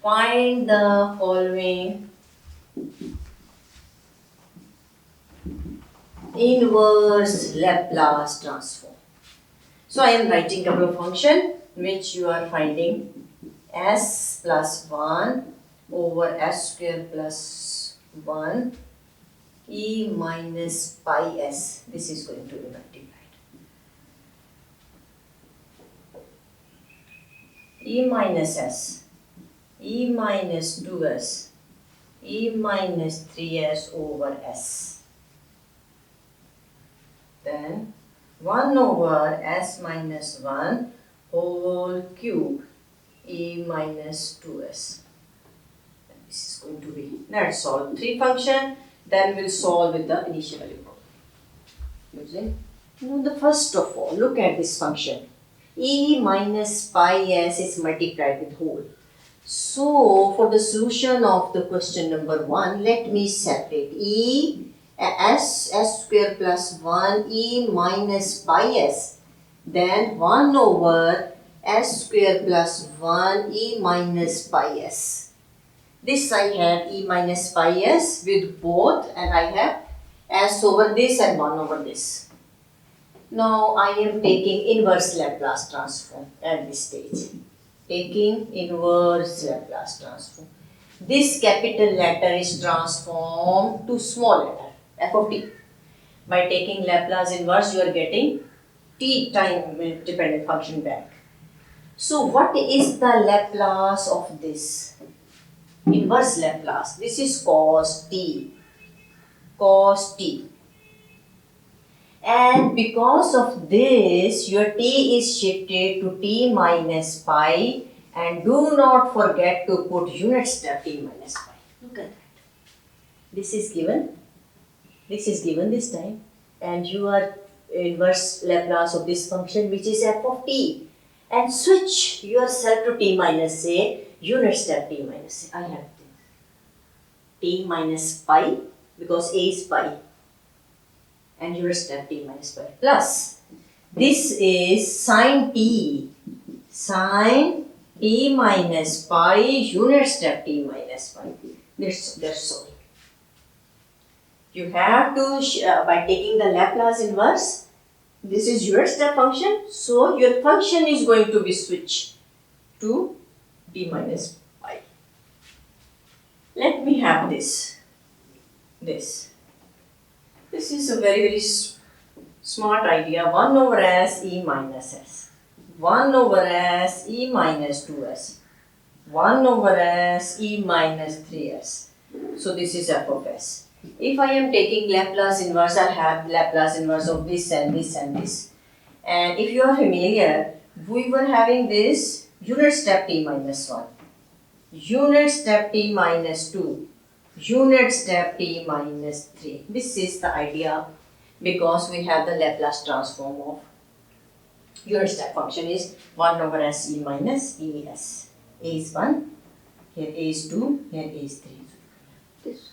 Find the following inverse Laplace transform. So I am writing a couple of function which you are finding s plus 1 over s square plus 1 e minus pi s. This is going to be multiplied. E minus s, e minus 2s, e minus 3s over s. Then 1 over s minus 1 whole cube e minus 2s. And this is going to be, let's solve 3 function, then we'll solve with the initial value problem. Using, the first of all, look at this function. E minus pi s is multiplied with whole. So, for the solution of the question number 1, let me separate s square plus 1 e minus pi s, then 1 over s square plus 1 e minus pi s. This I have e minus pi s with both, and I have s over this and 1 over this. Now I am taking inverse Laplace transform at this stage. Taking inverse Laplace transform. This capital letter is transformed to small letter, f of t. By taking Laplace inverse, you are getting t time dependent function back. So what is the Laplace of this? Inverse Laplace. This is cos t. Cos t. And because of this, your t is shifted to t minus pi, and do not forget to put unit step t minus pi. Look at that. This is given this time, and you are inverse Laplace of this function, which is f of t, and switch yourself to t minus a, unit step t minus a. I have t minus pi because a is pi, and unit step t minus pi plus this is sine t minus pi, unit step t minus pi. That's all. You have to, by taking the Laplace inverse, this is unit step function, so your function is going to be switched to t minus pi. Let me have this. This is a very smart idea. 1 over s e minus s, 1 over s e minus 2s, 1 over s e minus 3s. So this is f of s. If I am taking Laplace inverse, I have Laplace inverse of this and this and this. And if you are familiar, we were having this unit step t minus 1, unit step t minus 2, unit step t minus 3. This is the idea, because we have the Laplace transform of unit step function is 1 over s e minus es. A is 1, here a is 2, here a is 3. This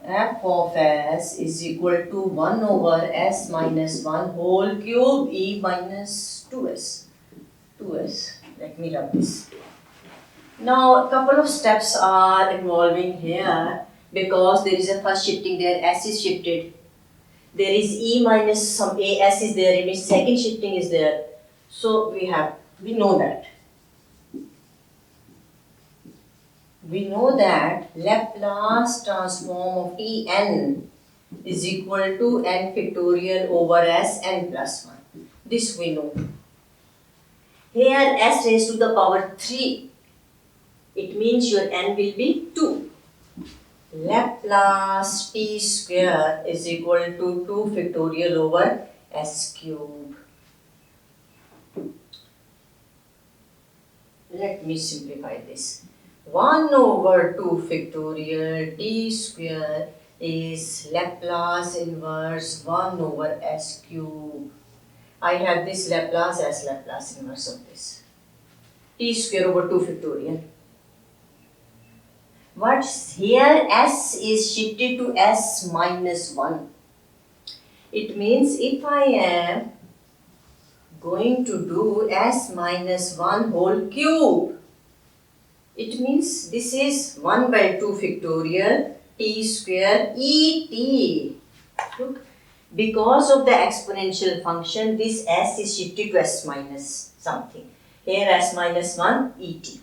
f of s is equal to 1 over s minus 1 whole cube e minus 2s. Let me rub this. Now a couple of steps are involving here, because there is a first shifting there, s is shifted. There is e minus some a, s is there, it means second shifting is there. So we know that. We know that Laplace transform of Tn is equal to n factorial over s n plus 1. This we know. Here s raised to the power 3. It means your n will be 2. Laplace t square is equal to 2 factorial over s cube. Let me simplify this. 1 over 2 factorial t square is Laplace inverse 1 over s cube. I have this Laplace as Laplace inverse of this. T square over 2 factorial. What's here? S is shifted to s minus 1. It means if I am going to do s minus 1 whole cube, It means this is 1 by 2 factorial t square et. Look, because of the exponential function, this s is shifted to s minus something. Here s minus 1 et.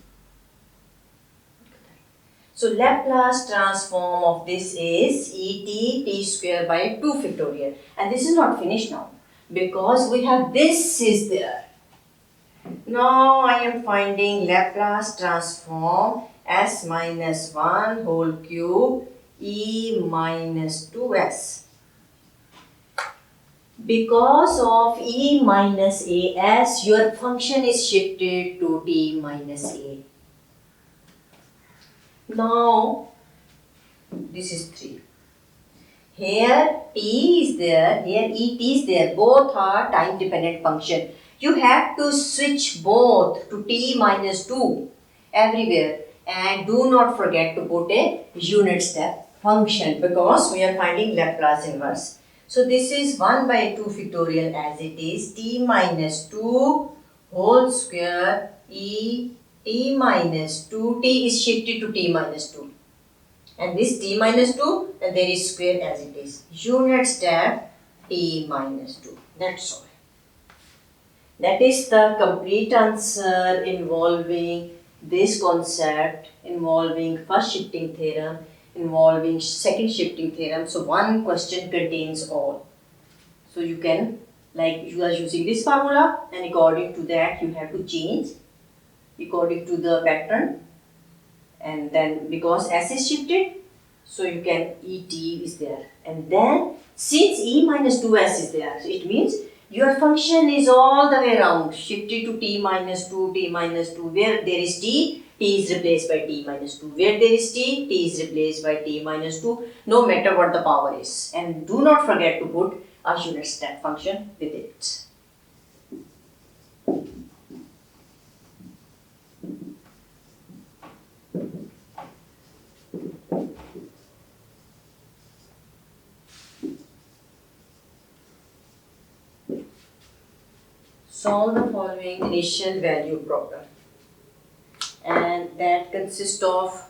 So Laplace transform of this is et t square by 2 factorial. And this is not finished now, because we have this is there. Now I am finding Laplace transform s minus 1 whole cube e minus 2s. Because of e minus as, your function is shifted to t minus a. Now, this is 3. Here t is there, here et is there. Both are time dependent function. You have to switch both to t minus 2 everywhere. And do not forget to put a unit step function, because we are finding Laplace inverse. So this is 1 by 2 factorial as it is, t minus 2 whole square e t minus 2, t is shifted to t minus 2. And this t minus 2, and there is square as it is. Unit step t minus 2. That's all. That is the complete answer involving this concept, involving first shifting theorem, involving second shifting theorem. So one question contains all. So you can, like you are using this formula, and according to that you have to change according to the pattern. And then because s is shifted, so you can et is there. And then since e minus 2s is there, so it means your function is all the way around shifted to t minus 2, t minus 2. Where there is t, t is replaced by t minus 2. Where there is t, t is replaced by t minus 2, no matter what the power is. And do not forget to put a unit step function with it. Solve the following initial value problem, and that consists of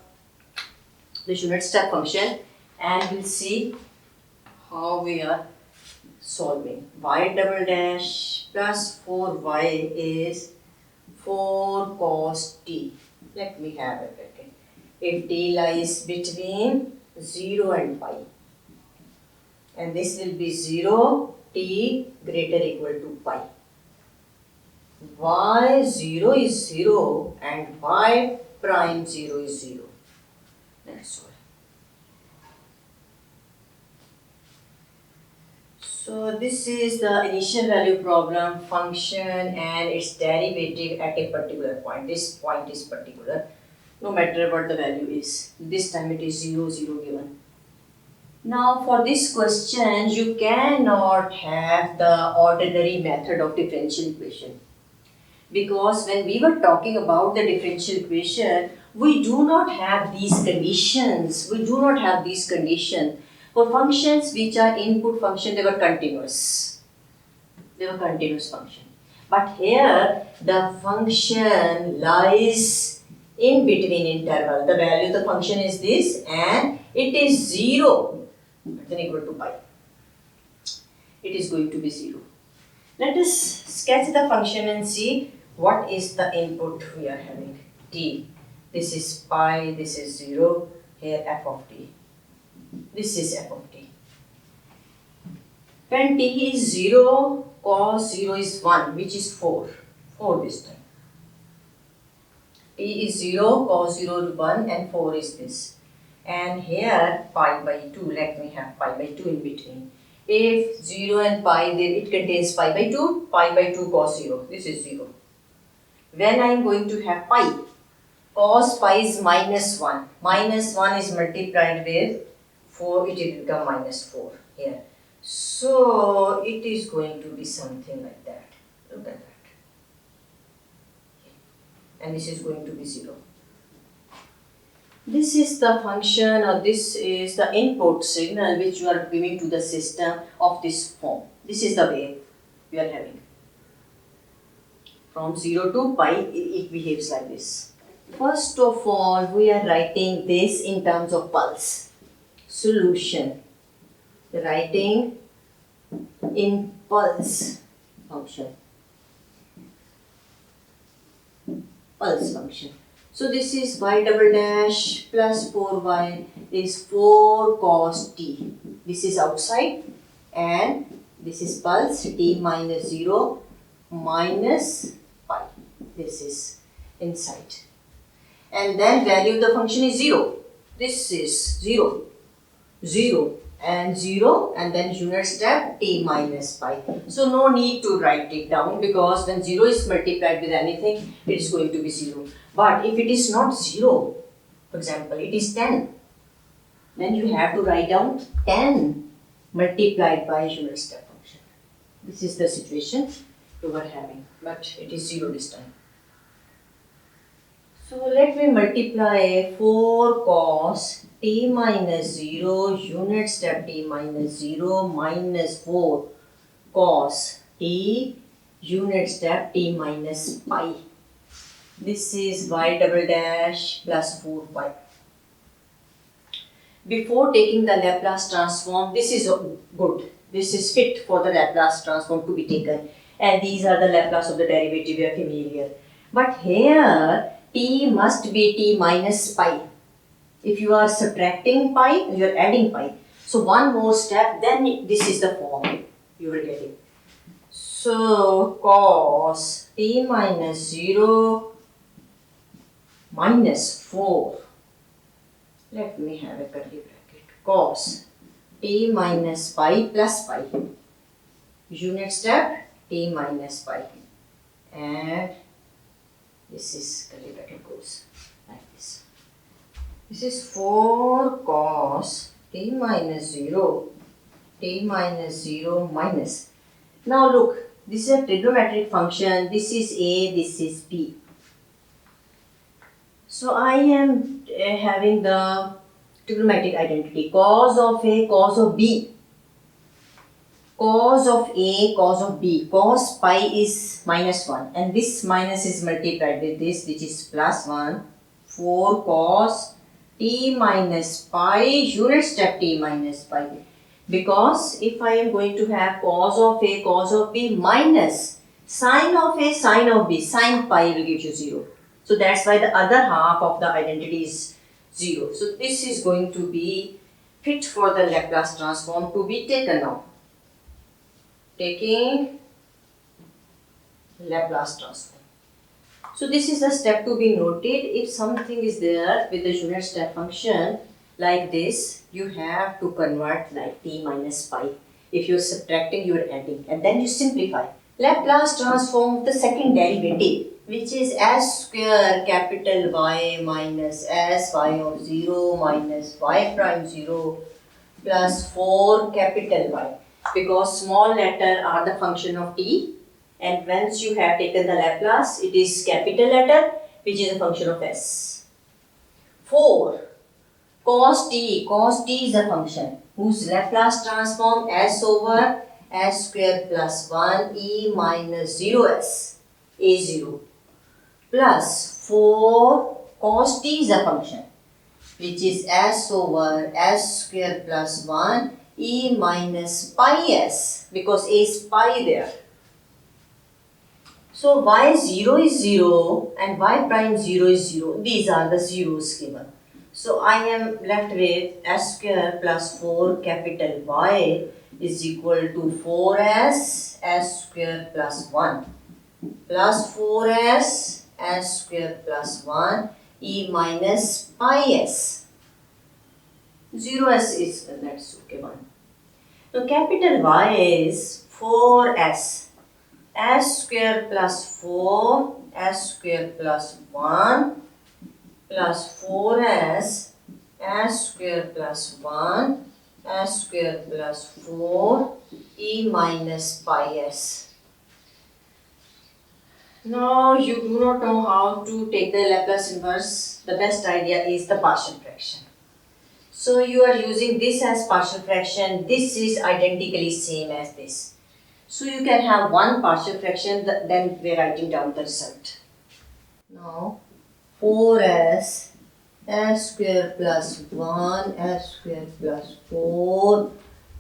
the unit step function, and we'll see how we are solving. Y double dash plus 4y is 4 cos t. Let me have a bracket. If t lies between 0 and pi, and this will be 0, t greater equal to pi. Y 0 is 0 and y prime 0 is 0. That's all. So this is the initial value problem, function and its derivative at a particular point. This point is particular, no matter what the value is. This time it is 0, 0 given. Now for this question, you cannot have the ordinary method of differential equation. Because when we were talking about the differential equation, we do not have these conditions. We do not have these conditions. For functions which are input function, they were continuous. They were continuous function. But here, the function lies in between interval. The value of the function is this, and it is 0, then equal to pi. It is going to be 0. Let us sketch the function and see what is the input we are having. T. This is pi, this is 0, here f of t. This is f of t. When t is 0, cos 0 is 1, which is 4. 4 this time. T is 0, cos 0 is 1, and 4 is this. And here pi by 2, let me have pi by 2 in between. If 0 and pi, then it contains pi by 2 cos 0. This is 0. When I am going to have pi, cos pi is minus 1. Minus 1 is multiplied with 4, it will become minus 4 here. So it is going to be something like that. Look at that. And this is going to be 0. This is the function, or this is the input signal which you are giving to the system of this form. This is the wave we are having. From 0 to pi, it behaves like this. First of all, we are writing this in terms of pulse. Solution. Writing in pulse function. Pulse function. So this is y double dash plus 4y is 4 cos t. This is outside and this is pulse t minus 0 minus pi. This is inside. And then value of the function is 0. This is 0, 0 and 0 and then unit step t minus pi. So no need to write it down because when 0 is multiplied with anything, it is going to be 0. But if it is not 0, for example, it is 10, then you have to write down 10 multiplied by unit step function. This is the situation you were having, but it is 0 this time. So let me multiply 4 cos t minus 0 unit step t minus 0 minus 4 cos t unit step t minus pi. This is y double dash plus 4 pi. Before taking the Laplace transform, this is good. This is fit for the Laplace transform to be taken. And these are the Laplace of the derivative we are familiar. But here, t must be t minus pi. If you are subtracting pi, you are adding pi. So one more step, then this is the form you will get it. So cos t minus 0 minus 4. Let me have a curly bracket. Cos t minus pi plus pi. Unit step t minus pi. And this is curly bracket goes like this. This is 4 cos t minus 0 minus. Now look, this is a trigonometric function. This is a, this is b. So I am having the trigonometric identity cos of a, cos of b. Cos of a, cos of b. Cos pi is minus 1 and this minus is multiplied with this which is plus 1. 4 cos t minus pi unit step t minus pi. Because if I am going to have cos of a, cos of b minus sine of a, sine of b, sine pi will give you 0. So that's why the other half of the identity is 0. So this is going to be fit for the Laplace transform to be taken now. Taking Laplace transform. So this is the step to be noted. If something is there with the unit step function like this, you have to convert like t minus pi. If you are subtracting, you are adding and then you simplify. Laplace transform of the second derivative, which is s square capital Y minus s y of 0 minus y prime 0 plus 4 capital Y. Because small letter are the function of t and once you have taken the Laplace, it is capital letter which is a function of s. 4 cos t is a function whose Laplace transform s over s square plus 1 e minus 0s a0 plus 4 cos t is a function which is s over s square plus 1 e minus pi s because a is pi there. So y0 is 0 and y prime 0 is 0. These are the zeros given. So I am left with s square plus 4 capital Y is equal to 4s s square plus 1 plus 4s s square plus 1 e minus pi s. 0s is, that's okay, 1. So capital Y is 4s s square plus 4 s square plus 1 plus 4s s square plus 1 s square plus 4 e minus pi s. Now you do not know how to take the Laplace inverse. The best idea is the partial fraction. So you are using this as partial fraction. This is identically same as this. So you can have one partial fraction, then we are writing down the result. Now 4s s square plus 1 s square plus 4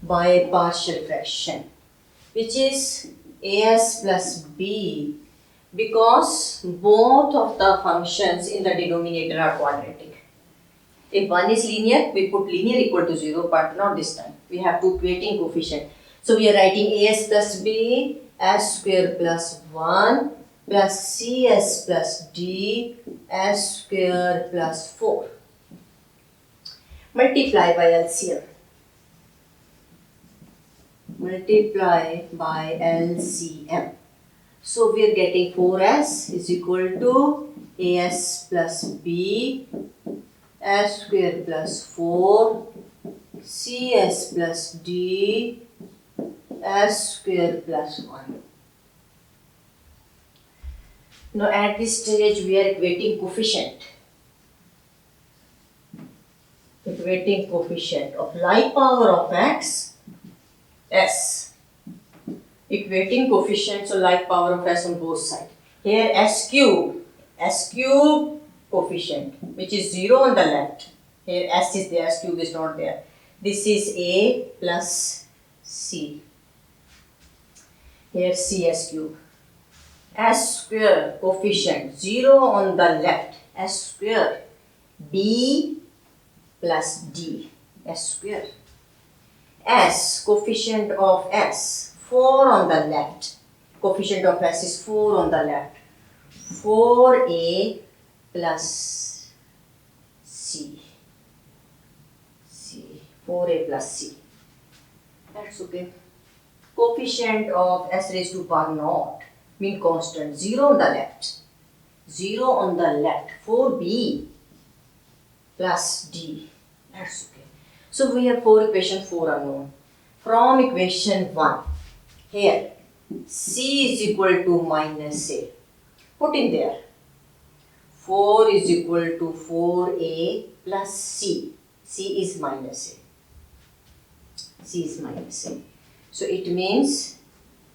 by partial fraction, which is as plus b, because both of the functions in the denominator are quadratic. If one is linear, we put linear equal to 0, but not this time. We have two equating coefficient. So we are writing as plus b s square plus 1 plus cs plus d s square plus 4. Multiply by LCM. Multiply by LCM. So we are getting 4s is equal to as plus b s square plus 4 cs plus d s square plus 1. Now at this stage we are equating coefficient. Equating coefficient of like power of x, s. Equating coefficients of like power of s on both sides. Here s cube coefficient, which is 0 on the left. Here s is there, s cube is not there. This is a plus c. Here cs cube. S square coefficient 0 on the left, s square b plus d, s square. S coefficient of s 4 on the left, coefficient of s is 4 on the left, 4a plus c, 4a plus c. That's okay. Coefficient of s raised to power naught, mean constant, 0 on the left, 0 on the left, 4b plus d. That's okay. So we have 4 equation 4 unknown. From equation 1, here c is equal to minus a. Put in there. 4 is equal to 4a plus c. c is minus a. c is minus a. So it means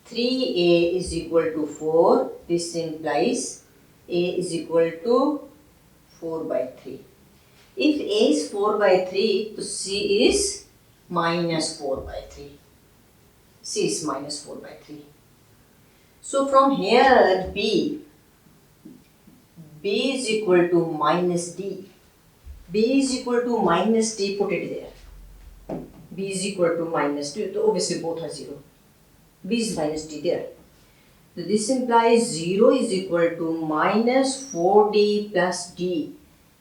3a is equal to 4. This implies a is equal to 4 by 3. If a is 4 by 3, so c is minus 4 by 3. c is minus 4 by 3. So from here b is equal to minus d. b is equal to minus d, put it there. b is equal to minus d, so obviously both are 0. b is minus d there. So this implies 0 is equal to minus 4d plus d.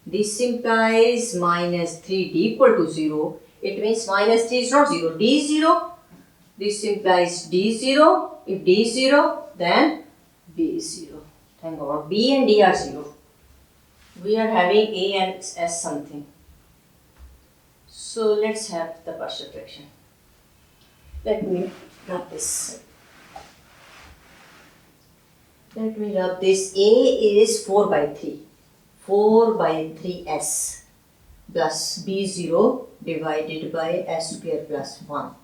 This implies minus 3d equal to 0. It means minus 3 is not 0. d is 0. This implies d is 0. If d is 0, then b is 0. Thank God. b and d are 0. We are having a and s something. So let's have the partial fraction. Let me rub this. Let me rub this. A is 4 by 3. 4 by 3s plus b0 divided by s square plus 1.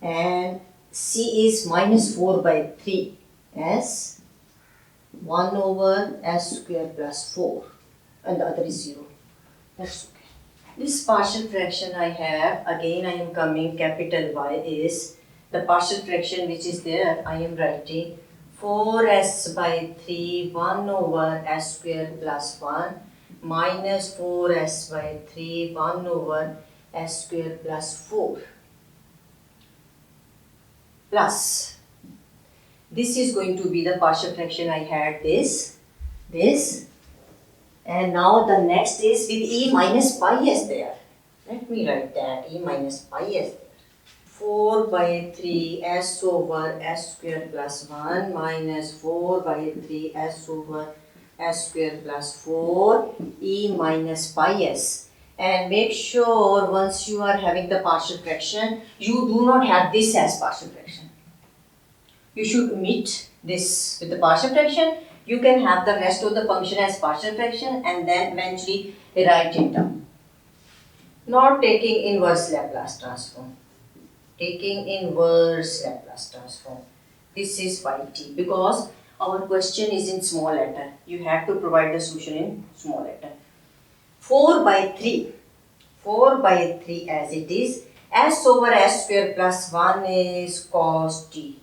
And c is minus 4 by 3 s 1 over s square plus 4. And the other is 0. That's okay. This partial fraction I have, again I am coming capital Y is the partial fraction which is there. I am writing 4s by 3 1 over s square plus 1 minus 4s by 3 1 over s square plus 4 plus this is going to be the partial fraction. I had this and now the next is with e minus pi s there. Let me write that e minus pi s there. 4 by 3 s over s square plus 1 minus 4 by 3 s over s square plus 4 e minus pi s. And make sure once you are having the partial fraction, you do not have this as partial fraction. You should omit this with the partial fraction. You can have the rest of the function as partial fraction and then eventually write it down. Not taking inverse Laplace transform. Taking inverse Laplace transform. This is phi t because Our question is in small letter. You have to provide the solution in small letter. 4 by 3. 4 by 3 as it is. S over S square plus 1 is cos t.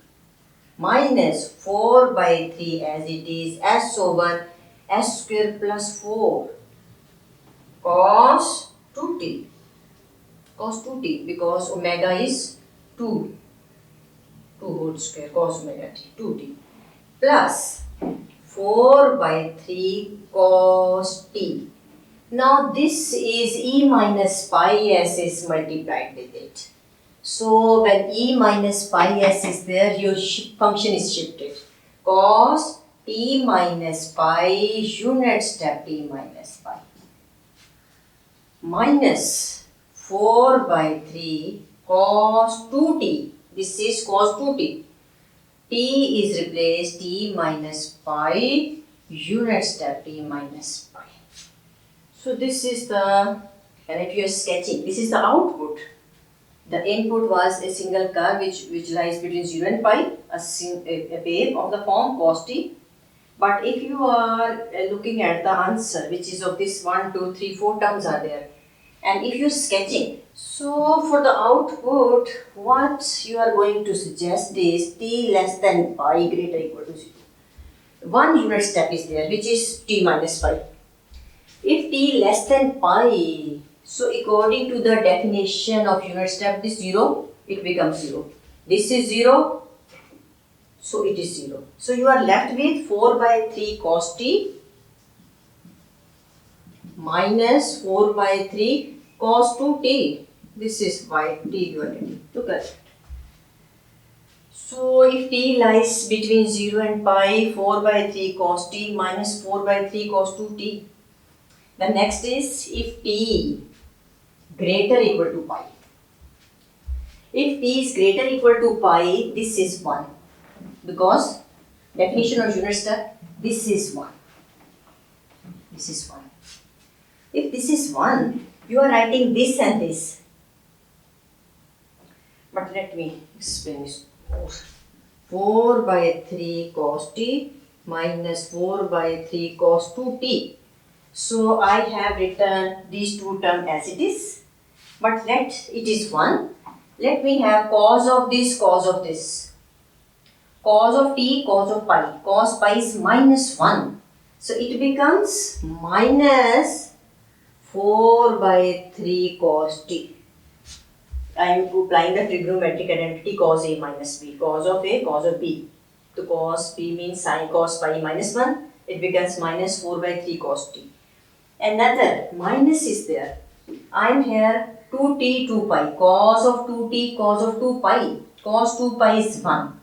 Minus 4 by 3 as it is. S over S square plus 4 cos 2t. Cos 2t because omega is 2. 2 whole square cos omega t. 2t. Plus 4 by 3 cos t. Now this is e minus pi s is multiplied with it. So when e minus pi s is there, your function is shifted. Cos t minus pi unit step t minus pi. Minus 4 by 3 cos 2t. This is cos 2t. T is replaced t minus pi unit step t minus pi. So this is the, and if you are sketching, this is the output. The input was a single curve which lies between 0 and pi, a wave of the form cos t. But if you are looking at the answer, which is of this 1, 2, 3, 4 terms are there, and if you are sketching, so for the output, what you are going to suggest is t less than pi greater equal to 0. One unit step is there, which is t minus pi. If t less than pi, so according to the definition of unit step, this 0, it becomes 0. This is 0, so it is 0. So you are left with 4 by 3 cos t minus 4 by 3 cos 2t. This is by t you are getting. Look at it. So if t lies between 0 and pi, 4 by 3 cos t minus 4 by 3 cos 2t. The next is if t greater equal to pi. If t is greater equal to pi, this is 1. Because definition of unit step, this is 1. This is 1. If this is 1, you are writing this and this. But let me explain this more. 4 by 3 cos t minus 4 by 3 cos 2t. So I have written these two terms as it is. But it is 1. Let me have cos of this, cos of this. Cos of t, cos of pi. Cos pi is minus 1. So it becomes minus 4 by 3 cos t. I am applying the trigonometric identity cos a minus b. Cos of a, cos of b. So cos b means sin cos pi minus 1. It becomes minus 4 by 3 cos t. Another minus is there. I am here 2t, 2 pi. Cos of 2t, cos of 2 pi. Cos 2 pi is 1.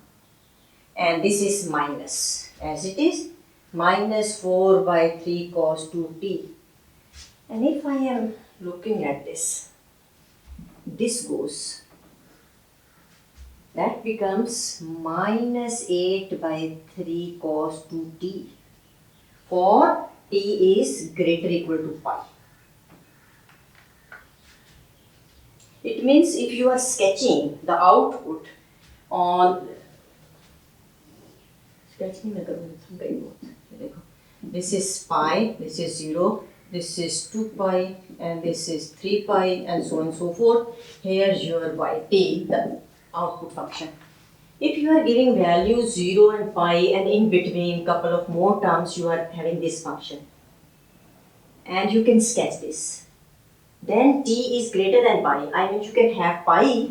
And this is minus. As it is, minus 4 by 3 cos 2t. And if I am looking at this goes. That becomes minus 8 by 3 cos 2t. For t is greater equal to pi. It means if you are sketching the output on this is pi, this is 0, this is 2 pi, and this is 3 pi, and so on and so forth. Here your t, the output function. If you are giving values 0 and pi, and in between couple of more terms, you are having this function. And you can sketch this. Then t is greater than pi. I mean, you can have pi.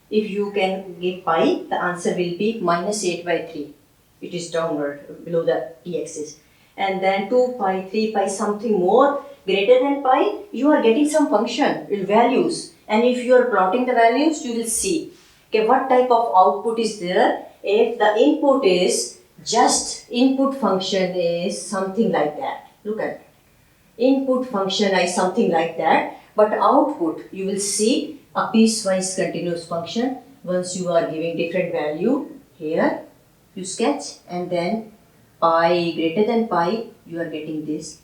If you can give pi, the answer will be minus 8 by 3. It is downward below the t-axis. And then 2 pi, 3 pi, something more greater than pi, you are getting some function with values. And if you are plotting the values, you will see what type of output is there. If the input is just input function is something like that. Look at it. Input function is something like that. But output, you will see a piecewise continuous function. Once you are giving different value here, you sketch, and then pi greater than pi, you are getting this.